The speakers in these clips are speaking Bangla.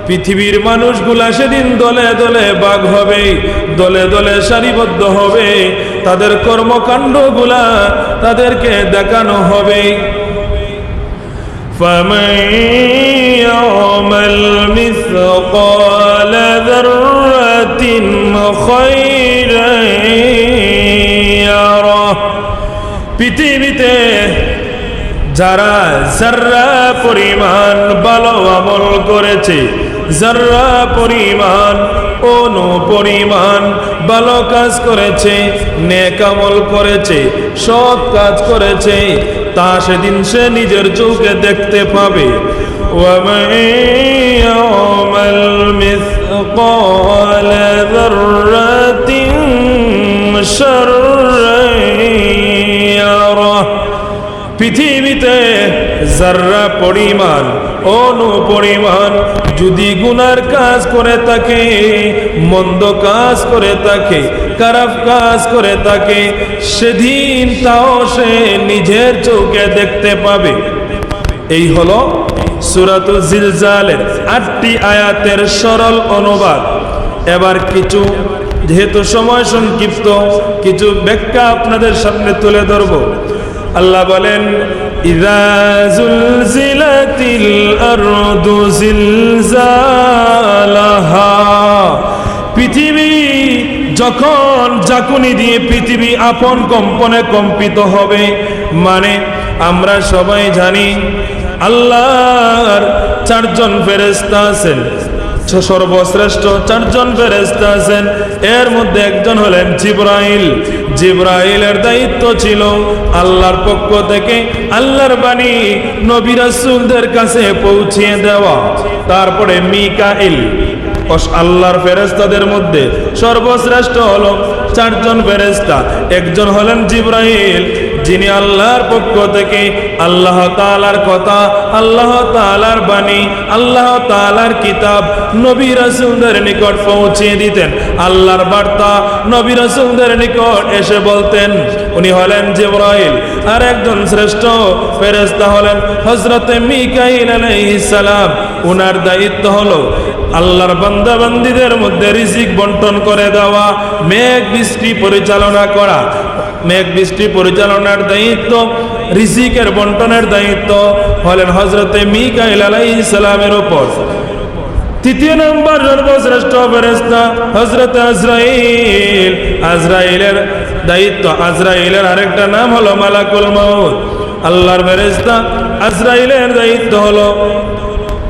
পৃথিবীর মানুষগুলা সেদিন দলে দলে ভাগ হবে, দলে দলে সারিবদ্ধ হবে, তাদের কর্মকাণ্ডগুলা তাদেরকে দেখানো হবে। فَمَنْ يَعْمَلْ مِثْقَالَ ذَرَّةٍ خَيْرًا يَرَهُ। পৃথিবীতে যারা যারা পরিমাণ ভালো আমল করেছে, যারা পরিমাণ অনুপরিমাণ ভালো কাজ করেছে, নেক আমল করেছে, সৎ কাজ করেছে, তা সেদিন সে নিজের চোখে দেখতে পাবে। وَمَنْ يَعْمَلْ مِثْقَالَ ذَرَّةٍ شَرًّا يَرَهُ। পৃথিবীতে যারা পরিমাণ অনুপরিমাণ যদি গুনার কাজ করে থাকে, মন্দ কাজ করে থাকে, খারাপ কাজ করে থাকে, সেদিন তাও সে নিজের চোখে দেখতে পাবে। এই হলো সূরাতুল জিলজালের ৮টি আয়াতের সরল অনুবাদ। এবার কিছু, যেহেতু সময় সংক্ষিপ্ত, কিছু ব্যাখ্যা আপনাদের সামনে তুলে ধরব। আল্লাহ বলেন, ইযা যুলজিলাতিল আরদু জিলজালাহা। পৃথিবী যখন ঝাঁকুনি দিয়ে পৃথিবী আপন কম্পনে কম্পিত হবে, মানে আমরা সবাই জানি আল্লাহর 4 জন ফেরেশতা আছেন, সর্বশ্রেষ্ঠ 4 জন ফেরেশতা আছেন। এর মধ্যে একজন হলেন জিবরাইল। জিবরাইলের দায়িত্ব ছিল আল্লাহর পক্ষ থেকে আল্লাহর বাণী নবী রাসূলদের কাছে পৌঁছিয়ে দেওয়া। তারপরে মিকাইল, আল্লাহর ফেরেশতাদের মধ্যে সর্বশ্রেষ্ঠ হলো 4 জন ফেরেশতা। একজন হলেন জিবরাইল, যিনি আল্লাহর পক্ষ থেকে আল্লাহ তাআলার কথা, আল্লাহ তাআলার বাণী, আল্লাহ তাআলার কিতাব নবী রাসূলদের নিকট পৌঁছিয়ে দিতেন। আল্লাহর বার্তা নবী রাসূলদের নিকট এসে বলতেন, উনি হলেন জিবরাইল। আর একজন শ্রেষ্ঠ ফেরেশতা হলেন হযরতে মিকাইল আলাইহিস সালাম। ওনার দায়িত্ব হলো আল্লাহর বান্দা বান্দীদের মধ্যে রিজিক বন্টন করে দেওয়া, মেঘ বৃষ্টি পরিচালনা করা। মেঘ বৃষ্টি পরিচালনার দায়িত্ব, রিজিকের বন্টনের দায়িত্ব হলেন হযরতে মিকাইল আলাইহিস সালামের উপর। 3 নম্বর সর্বশ্রেষ্ঠ ফেরেশতা হযরতে আজরাইল। আজরাইলের দায়িত্ব, আজরাইলের আরেকটা নাম হলো মালাকুল মউত। আল্লাহর ফেরেশতা আজরাইলের দায়িত্ব হলো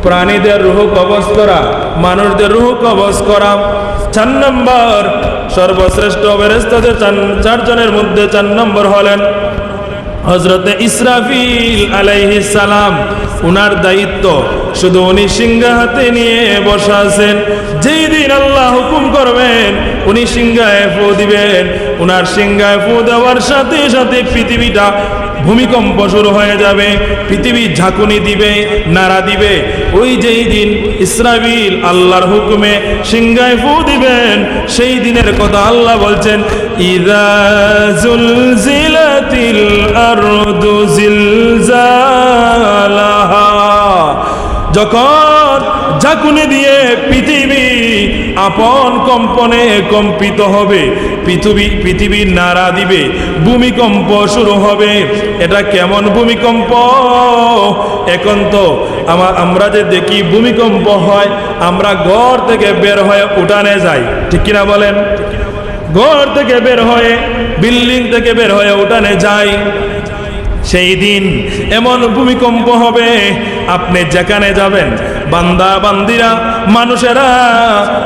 প্রাণীদের রূহ কবজ করা, মানুষদের রূহ কবজ করা। 4 নম্বর সর্বশ্রেষ্ঠ ফেরেশতাদের 4 জনের মধ্যে 4 নম্বর হলেন হযরতে ইসরাফিল আলাইহিস সালাম। উনার দায়িত্ব শুধু উনি সিংহা হাতে নিয়ে বসা আছেন। যেই দিন আল্লাহ হুকুম করবেন উনি সিংহায় ফু দিবেন। উনার সিংহায় ফু দেওয়ার সাথে সাথে পৃথিবীটা ভূমিকম্প শুরু হয়ে যাবে, পৃথিবী ঝাঁকুনি দিবে, নাড়া দিবে। ওই যেই দিন ইসরাফিল আল্লাহর হুকুমে সিংহায় ফু দিবেন, সেই দিনের কথা আল্লাহ বলছেন, ইযা যুলজিলাতিল আরদু জিলজালাহা। যখন ঝাঁকুনি দিয়ে পৃথিবী আপন কম্পনে কম্পিত হবে, পৃথিবী নাড়া দিবে, ভূমিকম্প শুরু হবে। এটা কেমন ভূমিকম্প? এখন তো আমরা যে দেখি ভূমিকম্প হয়, আমরা ঘর থেকে বের হয়ে উঠানে যাই, ঠিক কিনা বলেন? ঘর থেকে বের হয়ে, বিল্ডিং থেকে বের হয়ে উঠানে যাই। সেই দিন এমন ভূমিকম্প হবে, আপনি যেখানে যাবেন বান্দা বান্দিরা মানুষেরা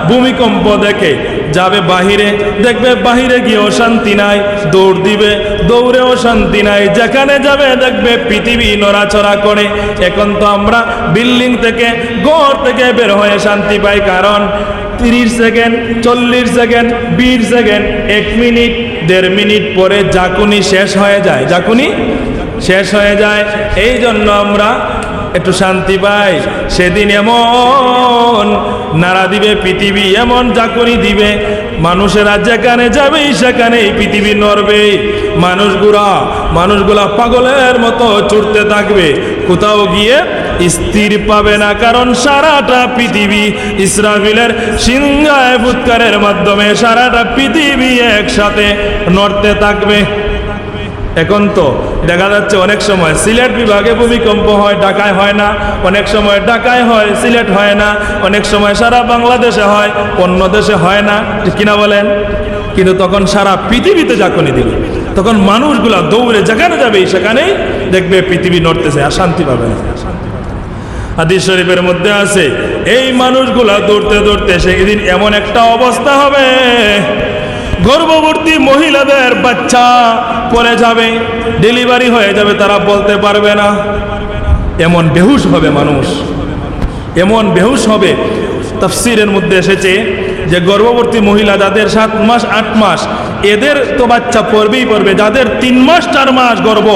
ভূমিকম্প দেখে যাবে বাহিরে, দেখবে বাহিরে গিয়েও শান্তি নাই, দৌড় দিবে, দৌড়েও শান্তি নাই। যেখানে যাবে দেখবে পৃথিবী নড়াচড়া করে। এখন তো আমরা বিল্ডিং থেকে, ঘর থেকে বের হয়ে শান্তি পাই, কারণ 30 second, 40 second, 20 second, 1 minute, 1.5 minute পরে ঝাঁকুনি শেষ হয়ে যায়, ঝাঁকুনি শেষ হয়ে যায়। এই জন্য আমরা একটু শান্তি পাই। সেদিন এমন নাড়া দিবে পৃথিবী, এমন ঝাঁকুনি দিবে, মানুষেরা যেখানে যাবে সেখানেই পৃথিবী নড়বে। মানুষগুলা পাগলের মতো ছুটতে থাকবে, কোথাও গিয়ে স্থির পাবে না, কারণ সারাটা পৃথিবী ইসরাফিলের সিংহায় ফুৎকারের মাধ্যমে সারাটা পৃথিবী একসাথে নড়তে থাকবে। এখন তো দেখা যাচ্ছে অনেক সময় সিলেট বিভাগে ভূমিকম্প হয়, ঢাকায় হয় না, অনেক সময় ঢাকায় হয়, সিলেট হয় না, অনেক সময় সারা বাংলাদেশে হয়, অন্য দেশে হয় না, ঠিক কিনা বলেন? কিন্তু তখন সারা পৃথিবীতে ঝাঁকুনি দিবে, তখন মানুষগুলা দৌড়ে যেখানে যাবে সেখানেই দেখবে পৃথিবী নড়তেছে, আর শান্তি পাবে না। হাদিস শরীফের মধ্যে আছে এই মানুষগুলা দৌড়তে দৌড়তে সেদিন এমন একটা অবস্থা হবে, গর্ভবতী মহিলাদের বাচ্চা পড়ে যাবে, ডেলিভারি হয়ে যাবে, তারা বলতে পারবে না, এমন বেহুশ হবে মানুষ, এমন বেহুশ হবে। তাফসীরের মধ্যে এসেছে যে গর্ভবতী মহিলা যাদের 7 মাস 8 মাস এদের তো বাচ্চা পড়বেই পড়বে, যাদের 3 মাস 4 মাস গর্ভ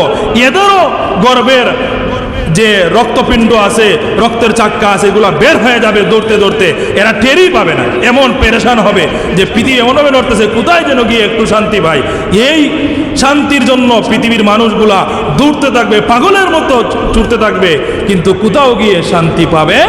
এদেরও গর্ভের যে রক্তপিণ্ড আছে, রক্তের চাক্কা আছে, এগুলো বের হয়ে যাবে দৌড়তে দৌড়তে, এরা টেরই পাবে না, এমন পেরেশান হবে যে পৃথিবী এমনভাবে নড়তেছে, কোথায় যেন গিয়ে একটু শান্তি পাই। এই শান্তির জন্য পৃথিবীর মানুষগুলা দৌড়তে থাকবে, পাগলের মতো ছুটতে থাকবে, কিন্তু কোথাও গিয়ে শান্তি পাবে